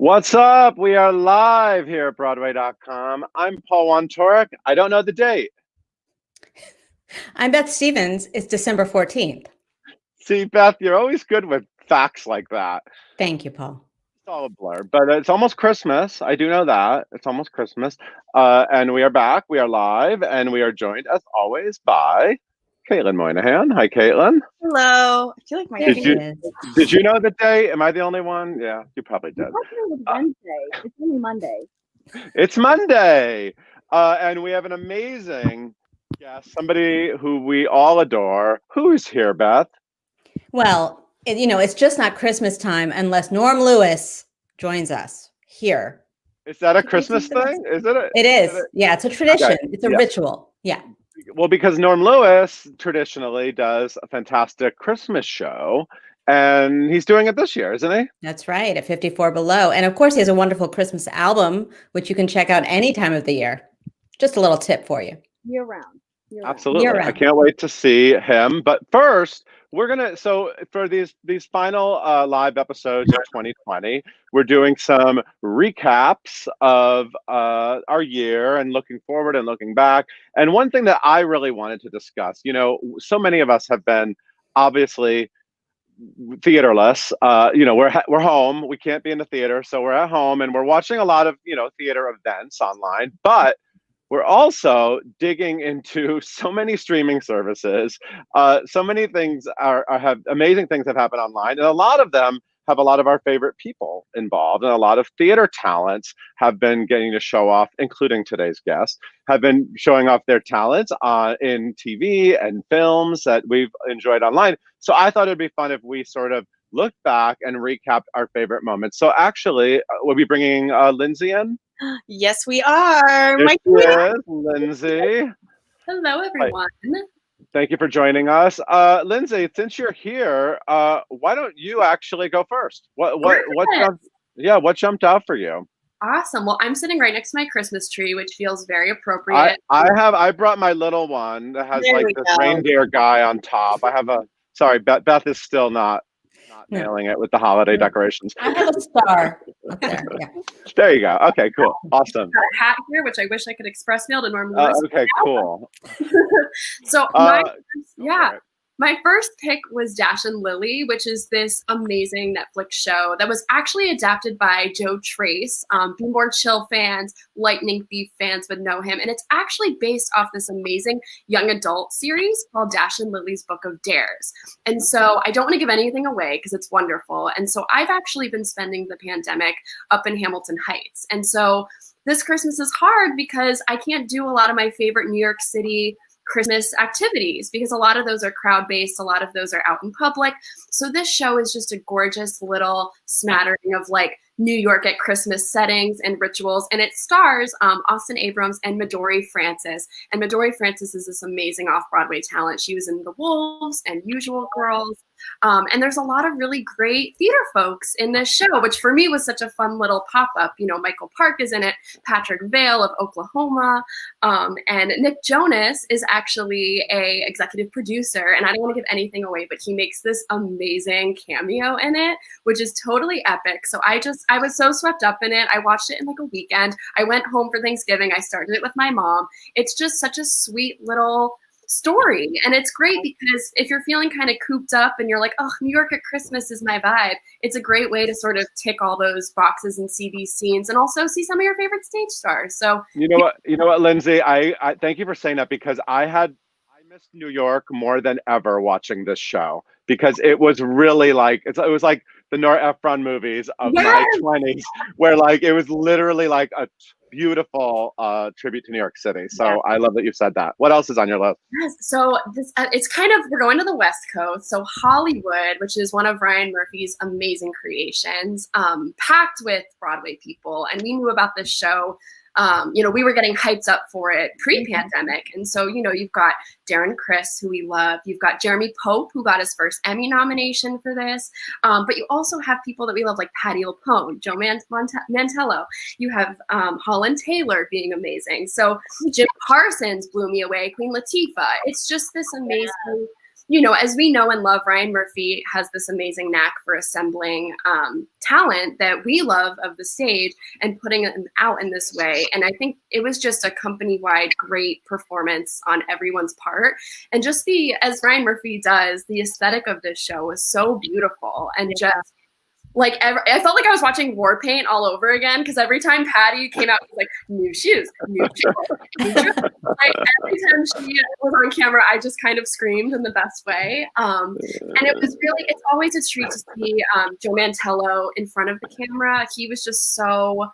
What's up? We are live here at Broadway.com. I'm Paul Wontorek. I don't know the date. I'm Beth Stevens. It's December 14th. See, Beth, you're always good with facts like that. Thank you, Paul. It's all a blur, but it's almost Christmas. I do know that. It's almost Christmas. And we are back. We are live, and we are joined, as always, by Caitlin Moynihan. Hi, Caitlin. Hello. I feel like my Did you know the day? Am I the only one? Yeah, you probably did. It's Wednesday. It's only Monday. It's Monday. And we have an amazing guest, somebody who we all adore. Who is here, Beth? Well, it's just not Christmas time unless Norm Lewis joins us here. Is that a Christmas thing? Is it? It is. Yeah, it's a tradition. Okay. It's a ritual. Yeah. Well, because Norm Lewis traditionally does a fantastic Christmas show, and he's doing it this year, isn't he? That's right, at 54 Below. And of course, he has a wonderful Christmas album, which you can check out any time of the year. Just a little tip for you. Year round. Absolutely. I can't wait to see him. But first, so for these final live episodes of 2020, we're doing some recaps of our year and looking forward and looking back. And one thing that I really wanted to discuss, so many of us have been obviously theaterless. We're home. We can't be in the theater, so we're at home and we're watching a lot of theater events online, but we're also digging into so many streaming services. So many things have amazing things have happened online, and a lot of them have a lot of our favorite people involved, and a lot of theater talents have been getting to show off, including today's guest, have been showing off their talents in TV and films that we've enjoyed online. So I thought it'd be fun if we sort of looked back and recapped our favorite moments. So actually, we'll be bringing Lindsay in. Yes, we are. Lindsay. Hello, everyone. Thank you for joining us. Lindsay, since you're here, why don't you actually go first? What jumped out for you? Awesome. Well, I'm sitting right next to my Christmas tree, which feels very appropriate. I brought my little one that has this reindeer guy on top. Sorry, Beth is still not nailing it with the holiday decorations. I have a star up there. Yeah. There you go. Okay, cool. Awesome. I've got a hat here, which I wish I could express mail to Norm. Okay, cool. So my first pick was Dash and Lily, which is this amazing Netflix show that was actually adapted by Joe Trace. Be More Chill fans, Lightning Thief fans would know him. And it's actually based off this amazing young adult series called Dash and Lily's Book of Dares. And so I don't want to give anything away because it's wonderful. And so I've actually been spending the pandemic up in Hamilton Heights. And so this Christmas is hard because I can't do a lot of my favorite New York City Christmas activities because a lot of those are crowd-based, a lot of those are out in public. So this show is just a gorgeous little smattering of like New York at Christmas settings and rituals. And it stars Austin Abrams and Midori Francis. And Midori Francis is this amazing off-Broadway talent. She was in The Wolves and Usual Girls. And there's a lot of really great theater folks in this show, which for me was such a fun little pop-up. Michael Park is in it, Patrick Vale of Oklahoma, and Nick Jonas is actually a executive producer. And I don't want to give anything away, but he makes this amazing cameo in it, which is totally epic. So I was so swept up in it. I watched it in like a weekend. I went home for Thanksgiving. I started it with my mom. It's just such a sweet little story. And it's great because if you're feeling kind of cooped up and you're like, oh, New York at Christmas is my vibe, it's a great way to sort of tick all those boxes and see these scenes and also see some of your favorite stage stars. So you know what, Lindsay, I thank you for saying that because I missed New York more than ever watching this show because it was really like it was like the Nora Ephron movies of my 20s where like it was literally like a beautiful tribute to New York City. So I love that you said that. What else is on your list? Yes, so this it's kind of, we're going to the West Coast. So Hollywood, which is one of Ryan Murphy's amazing creations, packed with Broadway people. And we knew about this show. We were getting hyped up for it pre-pandemic. And so, you've got Darren Criss, who we love. You've got Jeremy Pope, who got his first Emmy nomination for this. But you also have people that we love, like Patti LuPone, Joe Mantello. You have Holland Taylor being amazing. So Jim Parsons blew me away, Queen Latifah. It's just this amazing as we know and love, Ryan Murphy has this amazing knack for assembling talent that we love of the stage and putting it out in this way. And I think it was just a company-wide great performance on everyone's part. And just as Ryan Murphy does, the aesthetic of this show was so beautiful and just like I felt like I was watching War Paint all over again, because every time Patty came out, it was like new shoes, new shoes, new shoes. Like every time she was on camera, I just kind of screamed in the best way. And it's always a treat to see Joe Mantello in front of the camera. He was just so.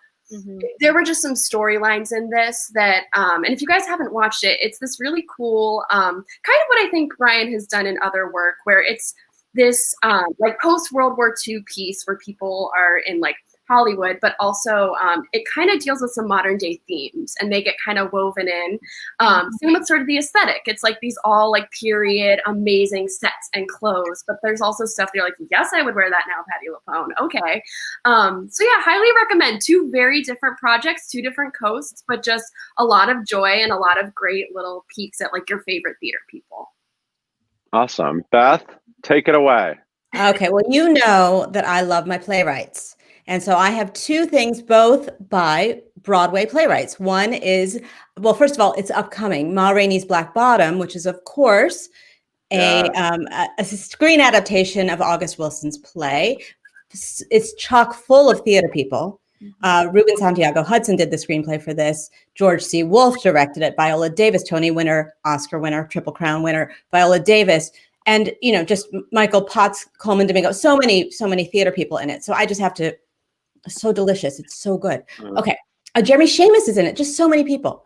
There were just some storylines in this that, and if you guys haven't watched it, it's this really cool, kind of what I think Ryan has done in other work, where it's this like post World War II piece where people are in like Hollywood, but also it kind of deals with some modern day themes and they get kind of woven in. Same with sort of the aesthetic. It's like these all like period amazing sets and clothes, but there's also stuff that you're like, yes, I would wear that now, Patti LuPone. Okay. So yeah, highly recommend. 2 very different projects, 2 different coasts, but just a lot of joy and a lot of great little peeks at like your favorite theater people. Awesome. Beth, take it away. Okay, well, you know that I love my playwrights. And so I have 2 things, both by Broadway playwrights. One is, well, first of all, it's upcoming, Ma Rainey's Black Bottom, which is, of course, a screen adaptation of August Wilson's play. It's chock full of theater people. Ruben Santiago Hudson did the screenplay for this. George C. Wolfe directed it. Viola Davis, Tony winner, Oscar winner, Triple Crown winner, Viola Davis. And, just Michael Potts, Coleman Domingo, so many theater people in it. So I just have to, so delicious. It's so good. Okay. Jeremy Shamus is in it. Just so many people.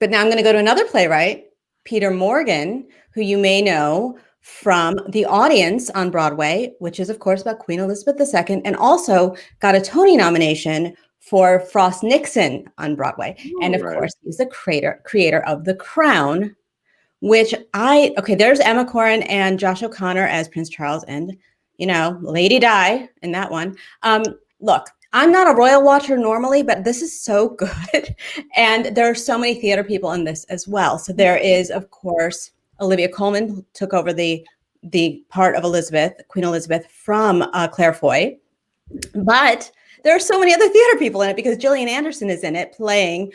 But now I'm going to go to another playwright, Peter Morgan, who you may know from The Audience on Broadway, which is, of course, about Queen Elizabeth II, and also got a Tony nomination for Frost Nixon on Broadway. And of course, he's the creator of The Crown, which there's Emma Corrin and Josh O'Connor as Prince Charles and, Lady Di in that one. Look, I'm not a royal watcher normally, but this is so good. And there are so many theater people in this as well. So there is, of course, Olivia Colman, who took over the part of Queen Elizabeth from Claire Foy. But there are so many other theater people in it because Gillian Anderson is in it playing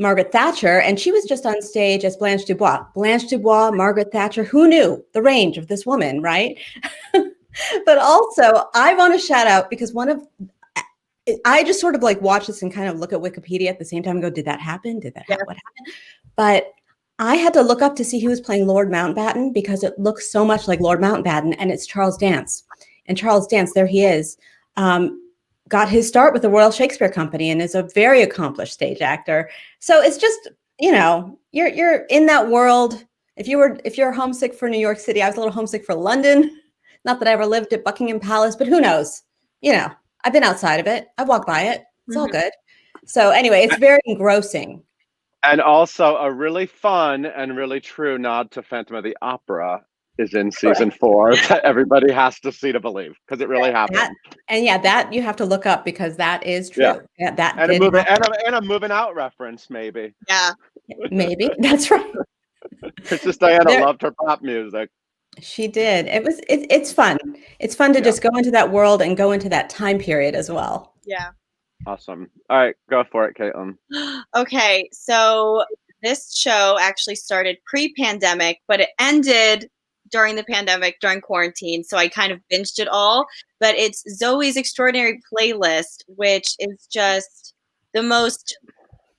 Margaret Thatcher, and she was just on stage as Blanche Dubois. Blanche Dubois, Margaret Thatcher, who knew the range of this woman, right? But also, I want to shout out because I just sort of like watch this and kind of look at Wikipedia at the same time and go, did that happen? What happened? But I had to look up to see who was playing Lord Mountbatten because it looks so much like Lord Mountbatten, and it's Charles Dance. And Charles Dance, there he is, got his start with the Royal Shakespeare Company and is a very accomplished stage actor. So it's just, you're in that world. If you're homesick for New York City, I was a little homesick for London. Not that I ever lived at Buckingham Palace, but who knows? I've been outside of it. I walk by it. It's all good. So anyway, it's very engrossing. And also a really fun and really true nod to Phantom of the Opera is in season 4 that everybody has to see to believe because it really happened. That you have to look up because that is true. Yeah, and a moving out reference, maybe. Yeah, maybe that's right. Princess Diana loved her pop music. She did. It's fun. It's fun to just go into that world and go into that time period as well. Yeah. Awesome. All right, go for it, Caitlin. Okay, so this show actually started pre-pandemic, but it ended during the pandemic, during quarantine. So I kind of binged it all. But it's Zoe's Extraordinary Playlist, which is just the most.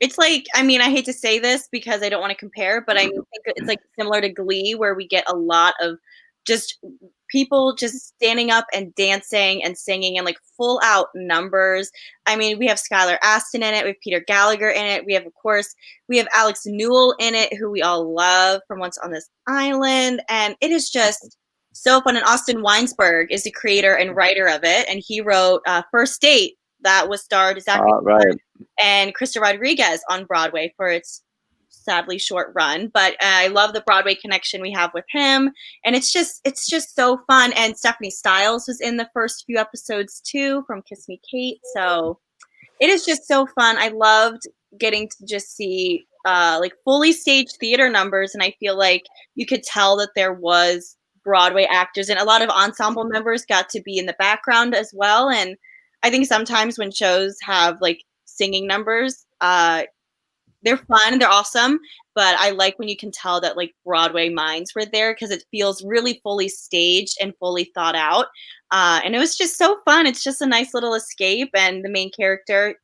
It's like, I hate to say this because I don't want to compare, but I think it's like similar to Glee, where we get a lot of just people just standing up and dancing and singing and like full out numbers. We have Skylar Astin in it. We have Peter Gallagher in it. We have Alex Newell in it, who we all love from Once on This Island. And it is just so fun. And Austin Weinsberg is the creator and writer of it. And he wrote First Date, that was starred Zachary and Krista Rodriguez on Broadway for its sadly short run. But I love the Broadway connection we have with him. And it's just so fun. And Stephanie Styles was in the first few episodes too from Kiss Me Kate. So it is just so fun. I loved getting to just see like fully staged theater numbers, and I feel like you could tell that there was Broadway actors and a lot of ensemble members got to be in the background as well. And I think sometimes when shows have like singing numbers, they're fun, they're awesome, but I like when you can tell that like Broadway minds were there because it feels really fully staged and fully thought out. And it was just so fun. It's just a nice little escape. And the main character,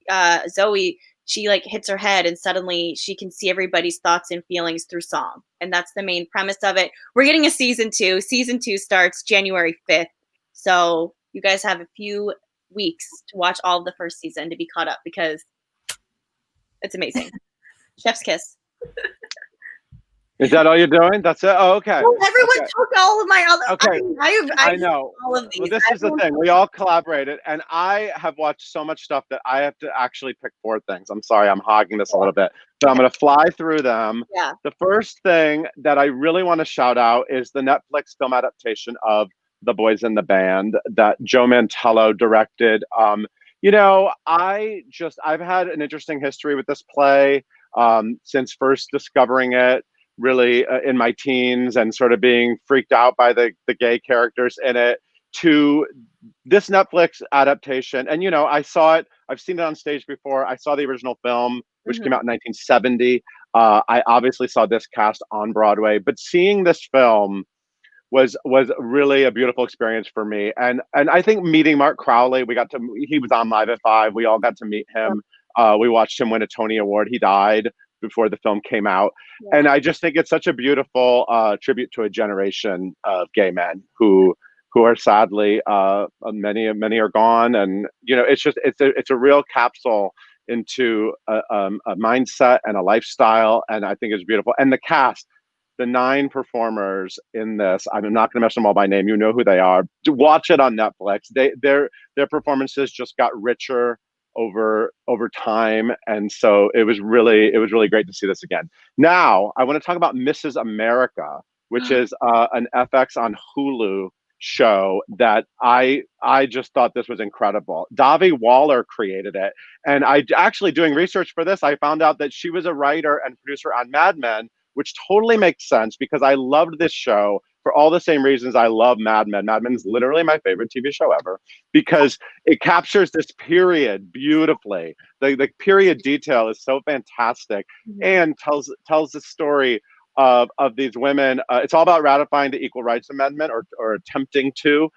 Zoe, she like hits her head and suddenly she can see everybody's thoughts and feelings through song. And that's the main premise of it. We're getting a season 2. Season 2 starts January 5th. So you guys have a few weeks to watch all of the first season to be caught up because it's amazing. Chef's kiss. Is that all you're doing? That's it? Oh, okay. Well, everyone took all of my other. Okay. I know. All of these. Well, this is the thing. We all collaborated, and I have watched so much stuff that I have to actually pick 4 things. I'm sorry, I'm hogging this a little bit, but I'm going to fly through them. Yeah. The first thing that I really want to shout out is the Netflix film adaptation of The Boys in the Band that Joe Mantello directed. You know, I've had an interesting history with this play since first discovering it. Really in my teens and sort of being freaked out by the gay characters in it, to this Netflix adaptation. And, you know, I've seen it on stage before. I saw the original film, which came out in 1970. I obviously saw this cast on Broadway, but seeing this film was really a beautiful experience for me. And I think meeting Mark Crowley, he was on Live at 5. We all got to meet him. We watched him win a Tony Award. He died before the film came out. Yeah. And I just think it's such a beautiful tribute to a generation of gay men who are sadly, many are gone. And, you know, it's a real capsule into a mindset and a lifestyle. And I think it's beautiful. And the cast, the 9 performers in this, I'm not going to mention them all by name. You know who they are. Watch it on Netflix. Their performances just got richer over time, and so it was really great to see this again. Now I want to talk about Mrs. America, which is an FX on Hulu show that I just thought this was incredible. Davi Waller created it, and I actually, doing research for this, I found out that she was a writer and producer on Mad Men, which totally makes sense because I loved this show for all the same reasons I love Mad Men. Mad Men is literally my favorite TV show ever because it captures this period beautifully. The period detail is so fantastic and tells the story of these women. It's all about ratifying the Equal Rights Amendment or attempting to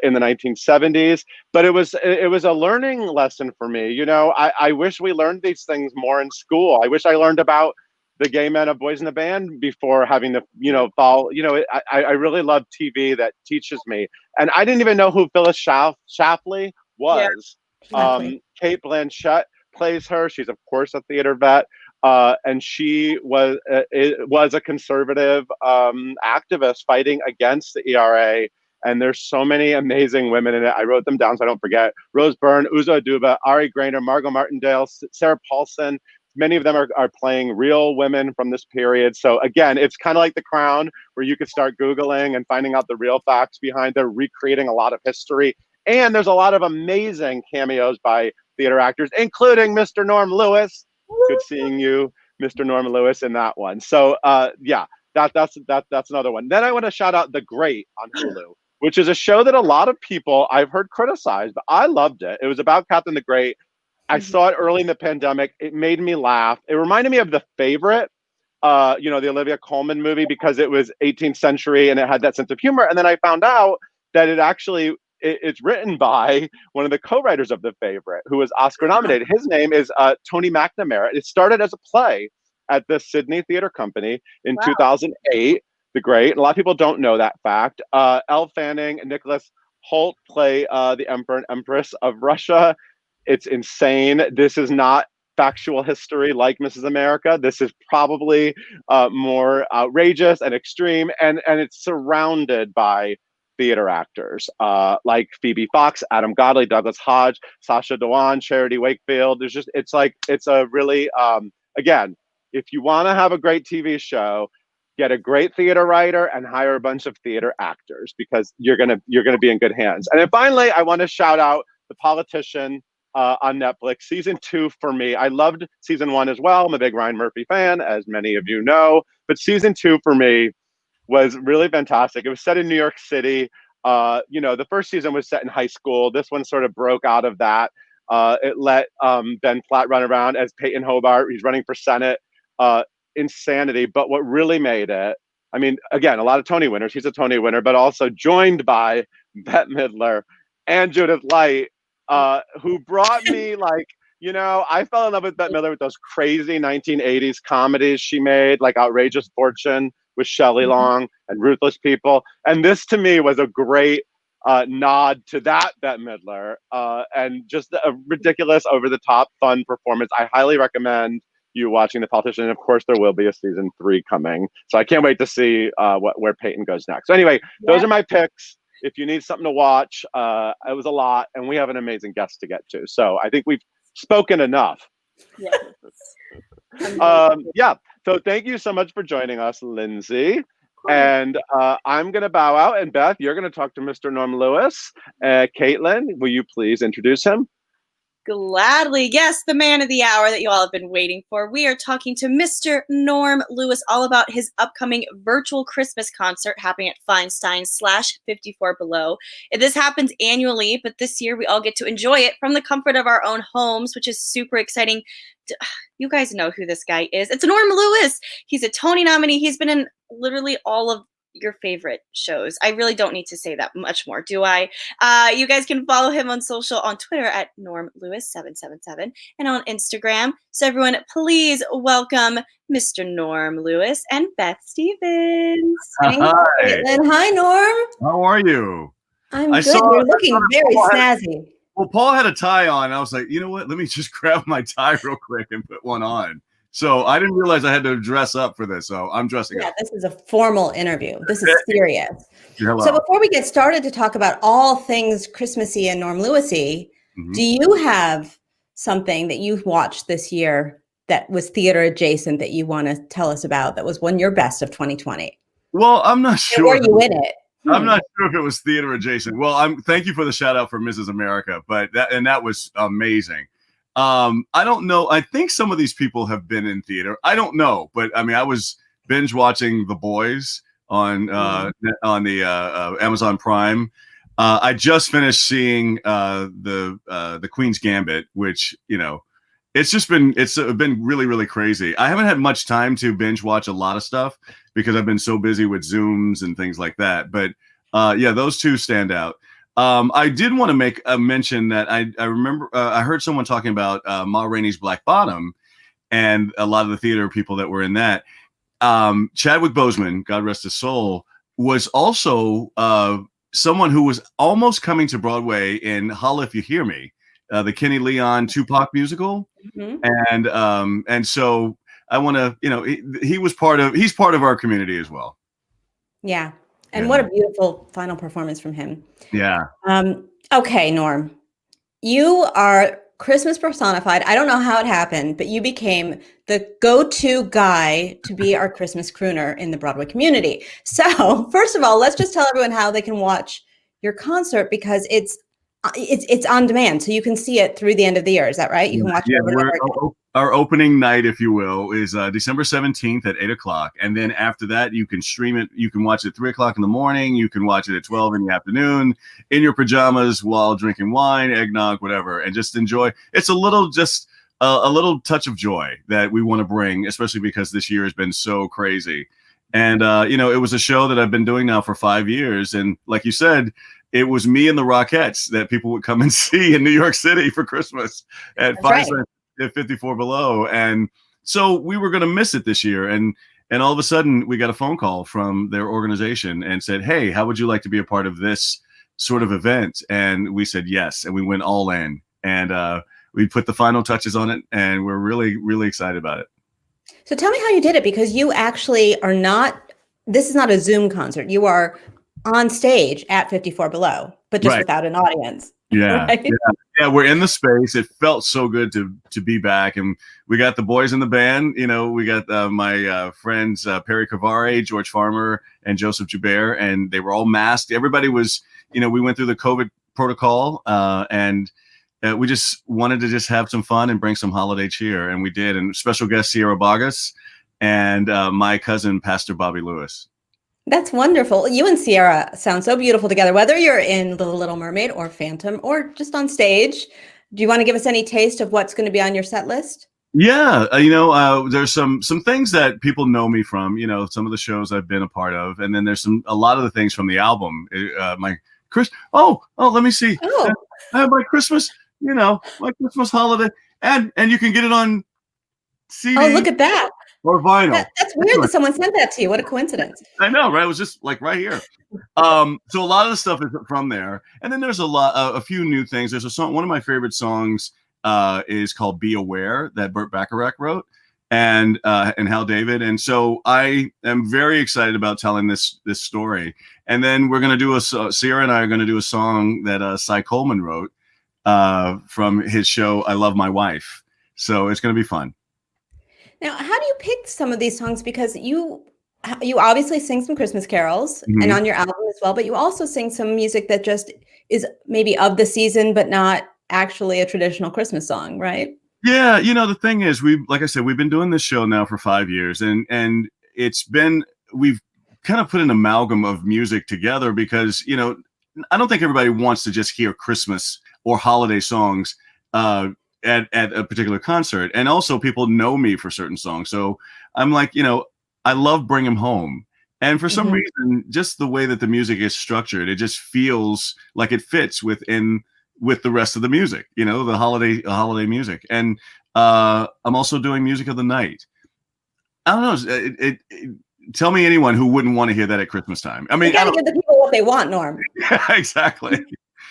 in the 1970s. But it was a learning lesson for me. You know, I wish we learned these things more in school. I wish I learned about the gay men of Boys in the Band before having to, you know, follow. You know, I really love TV that teaches me. And I didn't even know who Phyllis Schlafly was. Yeah. Kate Blanchett plays her. She's of course a theater vet. And she was a conservative activist fighting against the ERA. And there's so many amazing women in it. I wrote them down so I don't forget. Rose Byrne, Uzo Aduba, Ari Grainer, Margot Martindale, Sarah Paulson. Many of them are playing real women from this period. So again, it's kind of like The Crown, where you could start Googling and finding out the real facts behind. They're recreating a lot of history. And there's a lot of amazing cameos by theater actors, including Mr. Norm Lewis. Good seeing you, Mr. Norm Lewis, in that one. So yeah, that's another one. Then I want to shout out The Great on Hulu, which is a show that a lot of people I've heard criticized, but I loved it. It was about Catherine the Great. I saw it early in the pandemic. It made me laugh. It reminded me of The Favorite, you know, the Olivia Colman movie, because it was 18th century and it had that sense of humor. And then I found out that it's written by one of the co-writers of The Favorite, who was Oscar nominated. His name is Tony McNamara. It started as a play at the Sydney Theatre Company in 2008. The Great. A lot of people don't know that fact. Elle Fanning and Nicholas Hoult play the Emperor and Empress of Russia. It's insane. This is not factual history like Mrs. America. This is probably more outrageous and extreme, and it's surrounded by theater actors like Phoebe Fox, Adam Godley, Douglas Hodge, Sacha Dhawan, Charity Wakefield. It's a really again, if you want to have a great TV show, get a great theater writer and hire a bunch of theater actors, because you're gonna be in good hands. And then finally, I want to shout out the politician on Netflix. Season 2 for me, I loved season 1 as well. I'm a big Ryan Murphy fan, as many of you know. But season 2 for me was really fantastic. It was set in New York City. The first season was set in high school. This one sort of broke out of that. It let Ben Platt run around as Peyton Hobart. He's running for Senate. Insanity. But what really made it, I mean, again, a lot of Tony winners. He's a Tony winner, but also joined by Bette Midler and Judith Light, who brought me I fell in love with Bette Midler with those crazy 1980s comedies she made, like Outrageous Fortune with Shelley Long and Ruthless People. And this to me was a great nod to that Bette Midler and just a ridiculous, over-the-top, fun performance. I highly recommend you watching The Politician. And of course, there will be a season 3 coming. So I can't wait to see where Peyton goes next. So anyway, those are my picks. If you need something to watch, it was a lot, and we have an amazing guest to get to. So I think we've spoken enough. So thank you so much for joining us, Lindsay. And I'm going to bow out. And Beth, you're going to talk to Mr. Norm Lewis. Caitlin, will you please introduce him? Gladly. Yes, the man of the hour that you all have been waiting for. We are talking to Mr. Norm Lewis all about his upcoming virtual Christmas concert happening at Feinstein /54 Below. This happens annually, but this year we all get to enjoy it from the comfort of our own homes, which is super exciting. You guys know who this guy is. It's Norm Lewis. He's a Tony nominee. He's been in literally all of your favorite shows. I really don't need to say that much more, do I? You guys can follow him on social, on Twitter at NormLewis777 and on Instagram. So everyone, please welcome Mr. Norm Lewis and Beth Stevens. Hi. Hi, Norm. How are you? I'm good. You're looking very snazzy. Well, Paul had a tie on. I was like, you know what? Let me just grab my tie real quick and put one on. So I didn't realize I had to dress up for this. So I'm dressing up. Yeah, this is a formal interview. This is serious. Hello. So before we get started to talk about all things Christmassy and Norm Lewisy, do you have something that you've watched this year that was theater adjacent that you want to tell us about that was your best of 2020? Well, I'm not sure. Were you in it? I'm not sure if it was theater adjacent. Well, thank you for the shout out for Mrs. America, but that was amazing. I don't know. I think some of these people have been in theater. I don't know, but I mean, I was binge watching The Boys on the Amazon Prime. I just finished seeing the Queen's Gambit, which it's been really, really crazy. I haven't had much time to binge watch a lot of stuff because I've been so busy with Zooms and things like that. But those two stand out. I did want to make a mention that I remember I heard someone talking about Ma Rainey's Black Bottom and a lot of the theater people that were in that. Chadwick Boseman, God rest his soul, was also someone who was almost coming to Broadway in Holla If You Hear Me, the Kenny Leon Tupac musical. And so I want to, he's part of our community as well. Yeah. And what a beautiful final performance from him. Yeah. Okay, Norm, you are Christmas personified. I don't know how it happened, but you became the go-to guy to be our Christmas crooner in the Broadway community. So first of all, let's just tell everyone how they can watch your concert because it's on demand. So you can see it through the end of the year. Is that right? You can watch it over and over again. Our opening night, if you will, is December 17th at 8:00. And then after that, you can stream it. You can watch it at 3:00 in the morning. You can watch it at 12 in the afternoon in your pajamas while drinking wine, eggnog, whatever, and just enjoy. It's a little touch of joy that we want to bring, especially because this year has been so crazy. And, it was a show that I've been doing now for 5 years. And like you said, it was me and the Rockettes that people would come and see in New York City for Christmas at Feinstein at 54 Below. And so we were going to miss it this year. And all of a sudden we got a phone call from their organization and said, hey, how would you like to be a part of this sort of event? And we said yes. And we went all in and we put the final touches on it. And we're really, really excited about it. So tell me how you did it, because you actually this is not a Zoom concert. You are on stage at 54 Below, but just without an audience. Yeah, right? yeah. We're in the space. It felt so good to be back, and we got the boys in the band. We got my friends Perry Cavari, George Farmer, and Joseph Joubert, and they were all masked. Everybody was, we went through the COVID protocol, and we just wanted to just have some fun and bring some holiday cheer, and we did. And special guest Sierra Bogus and my cousin Pastor Bobby Lewis. That's wonderful. You and Sierra sound so beautiful together, whether you're in The Little Mermaid or Phantom or just on stage. Do you want to give us any taste of what's going to be on your set list? Yeah, there's some things that people know me from, some of the shows I've been a part of, and then there's a lot of the things from the album. Let me see. Oh, I have my Christmas, my Christmas holiday, and you can get it on CD. Oh, look at that. Or vinyl. That's weird that someone sent that to you. What a coincidence. I know, right? It was just like right here. So a lot of the stuff is from there. And then there's a few new things. There's a song, one of my favorite songs is called Be Aware that Burt Bacharach wrote and Hal David. And so I am very excited about telling this story. And then we're going to do Sierra and I are going to do a song that Cy Coleman wrote from his show, I Love My Wife. So it's going to be fun. Now, how do you pick some of these songs? Because you obviously sing some Christmas carols and on your album as well, but you also sing some music that just is maybe of the season, but not actually a traditional Christmas song, right? Yeah, the thing is, like I said, we've been doing this show now for 5 years, and we've kind of put an amalgam of music together because, I don't think everybody wants to just hear Christmas or holiday songs at a particular concert. And also people know me for certain songs. So I'm like, I love Bring 'Em Home. And for some reason, just the way that the music is structured, it just feels like it fits with the rest of the music, the holiday music. And I'm also doing Music of the Night. I don't know. Tell me anyone who wouldn't want to hear that at Christmas time. I mean, you gotta give the people what they want, Norm. Exactly.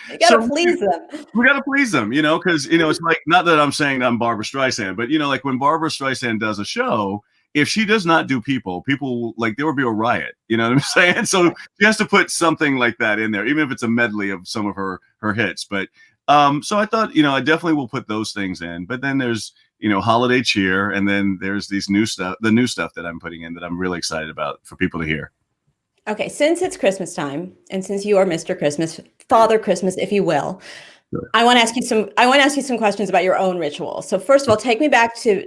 You gotta please them. We gotta please them, because it's like, not that I'm saying I'm Barbara Streisand, but like when Barbara Streisand does a show, if she does not do people like, there will be a riot. You know what I'm saying? So she has to put something like that in there, even if it's a medley of some of her hits. But so I thought, I definitely will put those things in. But then there's holiday cheer, and then there's the new stuff that I'm putting in that I'm really excited about for people to hear. Okay, since it's Christmas time, and since you are Mr. Christmas, Father Christmas, if you will, sure. I want to ask you some questions about your own rituals. So first of all, take me back to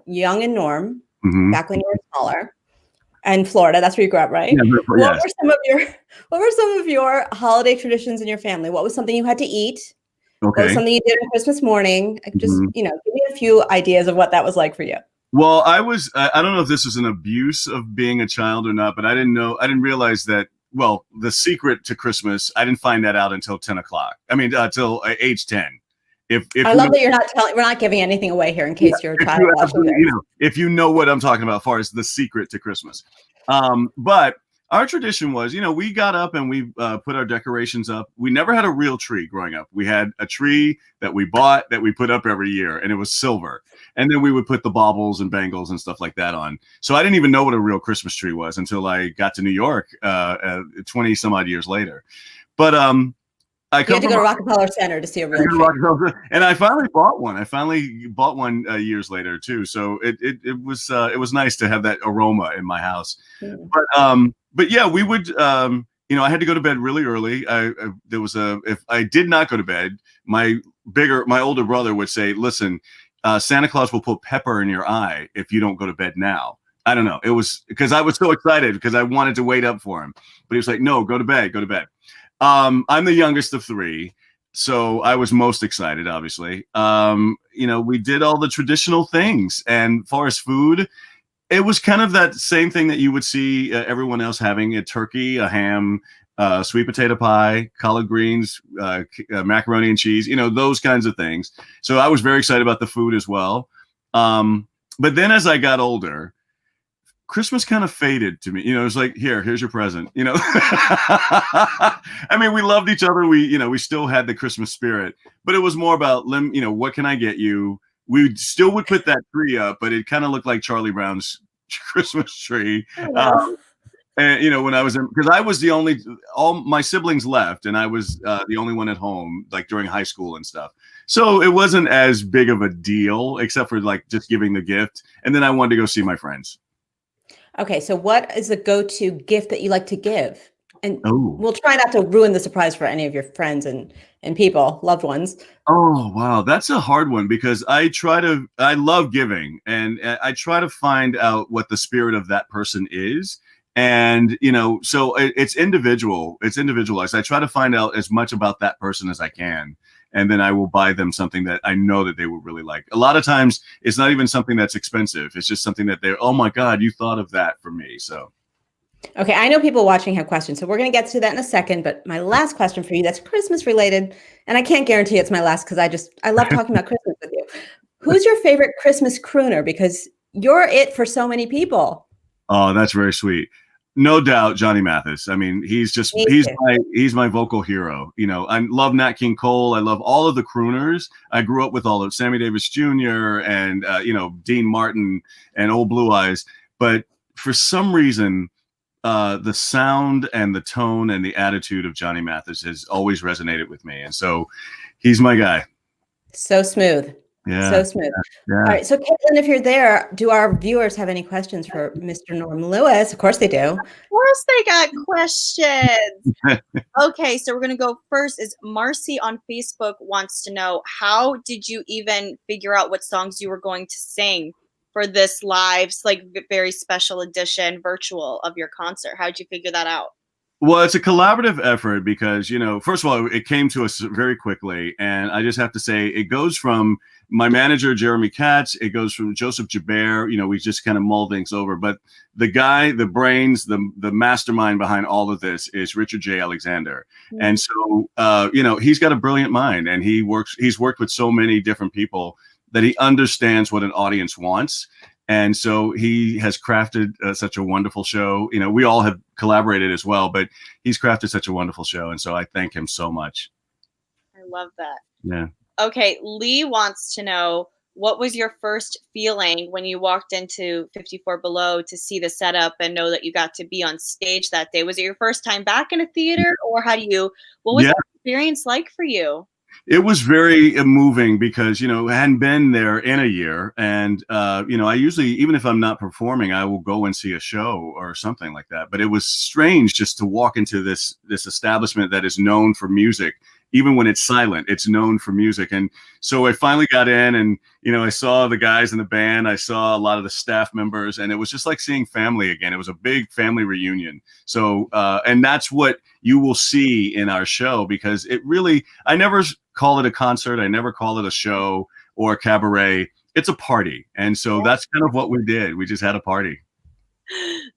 young and Norm, back when you were smaller, and Florida. That's where you grew up, right? Yeah, what were some of your holiday traditions in your family? What was something you had to eat? Okay. What was something you did on Christmas morning? Just give me a few ideas of what that was like for you. Well, I don't know if this was an abuse of being a child or not, but I didn't realize that, the secret to Christmas, I didn't find that out until 10 o'clock. I mean, till age 10. I love that we're not giving anything away here in case you're a child watching. If you know what I'm talking about as far as the secret to Christmas. But our tradition was, we got up and we put our decorations up. We never had a real tree growing up. We had a tree that we bought that we put up every year, and it was silver. And then we would put the baubles and bangles and stuff like that on. So I didn't even know what a real Christmas tree was until I got to New York 20 some odd years later. But you had to go to Rockefeller Center to see a real tree. And I finally bought one. Years later too. So it was nice to have that aroma in my house. But yeah, we would I had to go to bed really early. If I did not go to bed, my older brother would say, "Listen, Santa Claus will put pepper in your eye if you don't go to bed now." I don't know. It was because I was so excited because I wanted to wait up for him. But he was like, "No, go to bed. Go to bed." I'm the youngest of three, so I was most excited, obviously. We did all the traditional things. And as far as food, it was kind of that same thing that you would see everyone else having: a turkey, a ham, sweet potato pie, collard greens, macaroni and cheese, those kinds of things. So I was very excited about the food as well. But then as I got older, Christmas kind of faded to me. It was like, here's your present. I mean, we loved each other. We still had the Christmas spirit, but it was more about, what can I get you? We still would put that tree up, but it kind of looked like Charlie Brown's Christmas tree. And when I was because I was all my siblings left, and I was the only one at home, like during high school and stuff. So it wasn't as big of a deal, except for like just giving the gift. And then I wanted to go see my friends. Okay, so what is the go-to gift that you like to give? And we'll try not to ruin the surprise for any of your friends and people, loved ones. Oh, wow. That's a hard one because I love giving, and I try to find out what the spirit of that person is. And, so it's individual. It's individualized. I try to find out as much about that person as I can. And then I will buy them something that I know that they will really like. A lot of times it's not even something that's expensive. It's just something that oh my God, you thought of that for me. So. Okay, I know people watching have questions, so we're going to get to that in a second. But my last question for you, that's Christmas related, and I can't guarantee it's my last because I love talking about Christmas with you. Who's your favorite Christmas crooner? Because you're it for so many people. Oh, that's very sweet. No doubt, Johnny Mathis. I mean, he's my vocal hero. I love Nat King Cole. I love all of the crooners. I grew up with all of Sammy Davis Jr. and Dean Martin and Old Blue Eyes. But for some reason, the sound and the tone and the attitude of Johnny Mathis has always resonated with me. And so he's my guy. So smooth. Yeah. So smooth. Yeah. All right. So Caitlin, if you're there, do our viewers have any questions for Mr. Norm Lewis? Of course they do. Of course they got questions. Okay. So we're going to go first is Marcy on Facebook wants to know, how did you even figure out what songs you were going to sing for this live, very special edition virtual of your concert? How'd you figure that out? Well, it's a collaborative effort because, first of all, it came to us very quickly. And I just have to say, it goes from my manager, Jeremy Katz. It goes from Joseph Jabert. We just kind of mull things over. But the guy, the brains, the mastermind behind all of this is Richard J. Alexander. Mm-hmm. And so, he's got a brilliant mind, and he's worked with so many different people that he understands what an audience wants. And so he has crafted such a wonderful show. We all have collaborated as well, but he's crafted such a wonderful show. And so I thank him so much. I love that. Yeah. Okay. Lee wants to know, what was your first feeling when you walked into 54 Below to see the setup and know that you got to be on stage that day? Was it your first time back in a theater, or what was that experience like for you? It was very moving because, I hadn't been there in a year. And, I usually, even if I'm not performing, I will go and see a show or something like that. But it was strange just to walk into this establishment that is known for music. Even when it's silent, it's known for music. And so I finally got in and, I saw the guys in the band. I saw a lot of the staff members, and it was just like seeing family again. It was a big family reunion. So, and that's what you will see in our show, because I never call it a concert. I never call it a show or a cabaret. It's a party. And so that's kind of what we did. We just had a party.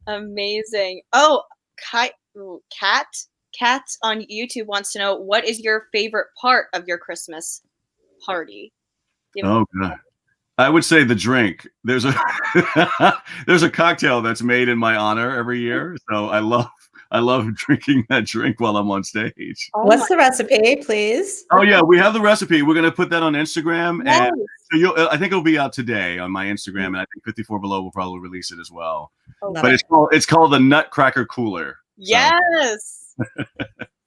Amazing. Oh, Kat on YouTube wants to know, what is your favorite part of your Christmas party? Oh God, I would say the drink. There's a cocktail that's made in my honor every year, so I love drinking that drink while I'm on stage. What's the recipe, please? Oh yeah, we have the recipe. We're gonna put that on Instagram, and so I think it'll be out today on my Instagram, and I think 54 Below will probably release it as well. But it's called the Nutcracker Cooler. Yes.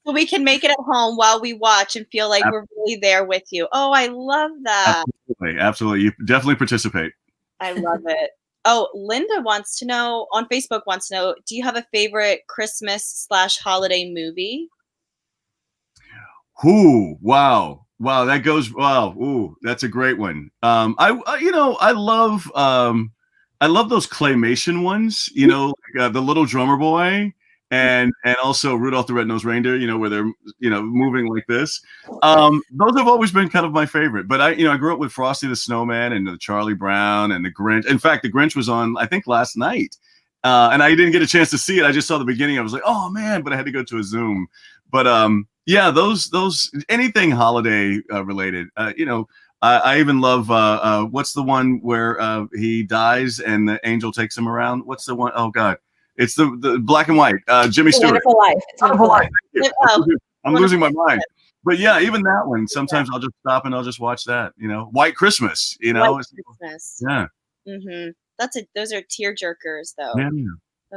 So we can make it at home while we watch and feel like we're really there with you. Oh, I love that. Absolutely. You definitely participate. I love it. Oh, Linda wants to know, on Facebook wants to know, do you have a favorite Christmas/holiday movie? Ooh, wow. That goes, wow. Ooh, that's a great one. I love those claymation ones, like, the Little Drummer Boy. And also Rudolph the Red-Nosed Reindeer, where they're, moving like this. Those have always been kind of my favorite. But I grew up with Frosty the Snowman and the Charlie Brown and the Grinch. In fact, the Grinch was on, I think, last night. And I didn't get a chance to see it. I just saw the beginning. I was like, oh man, but I had to go to a Zoom. But yeah, those anything holiday related. I even love what's the one where he dies and the angel takes him around? What's the one? Oh God. It's the black and white, Jimmy Stewart. Wonderful Life. It's Wonderful Life. I'm losing my mind. But yeah, even that one, sometimes I'll just stop and I'll just watch that, White Christmas, White Christmas. Yeah. Mm-hmm. Those are tear jerkers though. Yeah.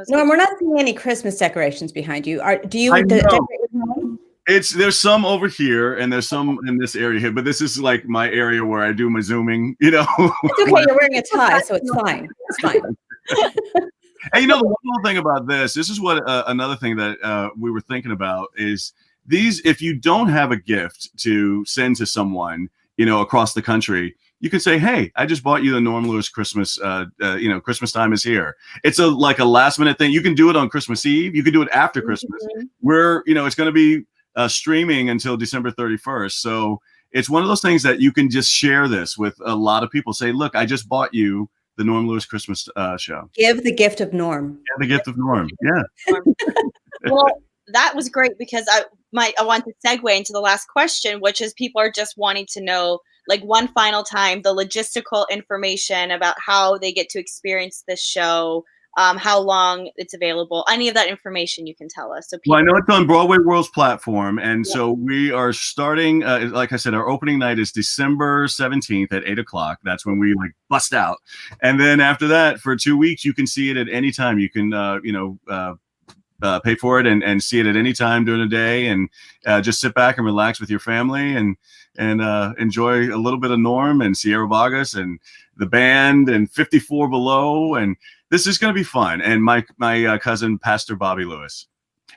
Norm, we're not seeing any Christmas decorations behiund you. Do you decorate your home? There's some over here and there's some in this area here, but this is like my area where I do my Zooming, It's okay, you're wearing a tie, so it's fine. It's fine. And the wonderful thing about this is what another thing that we were thinking about is these. If you don't have a gift to send to someone, across the country, you can say, "Hey, I just bought you the Norm Lewis Christmas. Christmas time is here." It's like a last minute thing. You can do it on Christmas Eve. You can do it after Christmas. Where it's going to be streaming until December 31st. So it's one of those things that you can just share this with a lot of people. Say, "Look, I just bought you the Norm Lewis Christmas show." Give the gift of Norm. Yeah, the gift of Norm. Yeah. Well, that was great because I want to segue into the last question, which is people are just wanting to know, like, one final time, the logistical information about how they get to experience this show, how long it's available, any of that information you can tell us. So I know it's on Broadway World's platform. And so we are starting, like I said, our opening night is December 17th at 8:00. That's when we bust out. And then after that, for 2 weeks, you can see it at any time. You can, pay for it and see it at any time during the day, and just sit back and relax with your family and enjoy a little bit of Norm and Sierra Vargas and the band and 54 Below. And this is going to be fun. And my cousin, Pastor Bobby Lewis.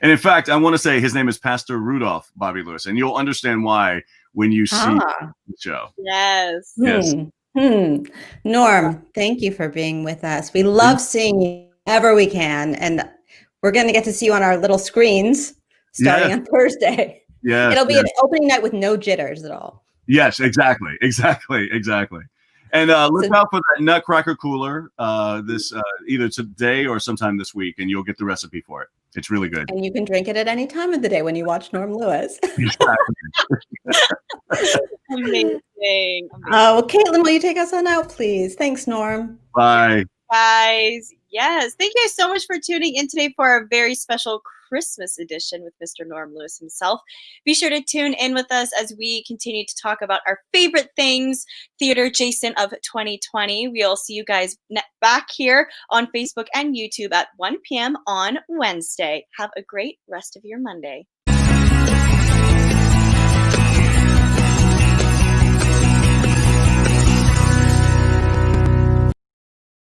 And in fact, I want to say his name is Pastor Rudolph Bobby Lewis. And you'll understand why when you see the show. Yes. Yes. Norm, thank you for being with us. We love seeing you whenever we can. And we're going to get to see you on our little screens starting on Thursday. Yeah. It'll be an opening night with no jitters at all. Yes, exactly. And look out for that Nutcracker cooler this either today or sometime this week, and you'll get the recipe for it. It's really good. And you can drink it at any time of the day when you watch Norm Lewis. Amazing. Well, Caitlin, will you take us on out, please? Thanks, Norm. Bye. Guys, yes. Thank you so much for tuning in today for our very special Christmas edition with Mr. Norm Lewis himself. Be sure to tune in with us as we continue to talk about our favorite things, theater adjacent of 2020. We'll see you guys back here on Facebook and YouTube at 1 p.m. on Wednesday. Have a great rest of your Monday.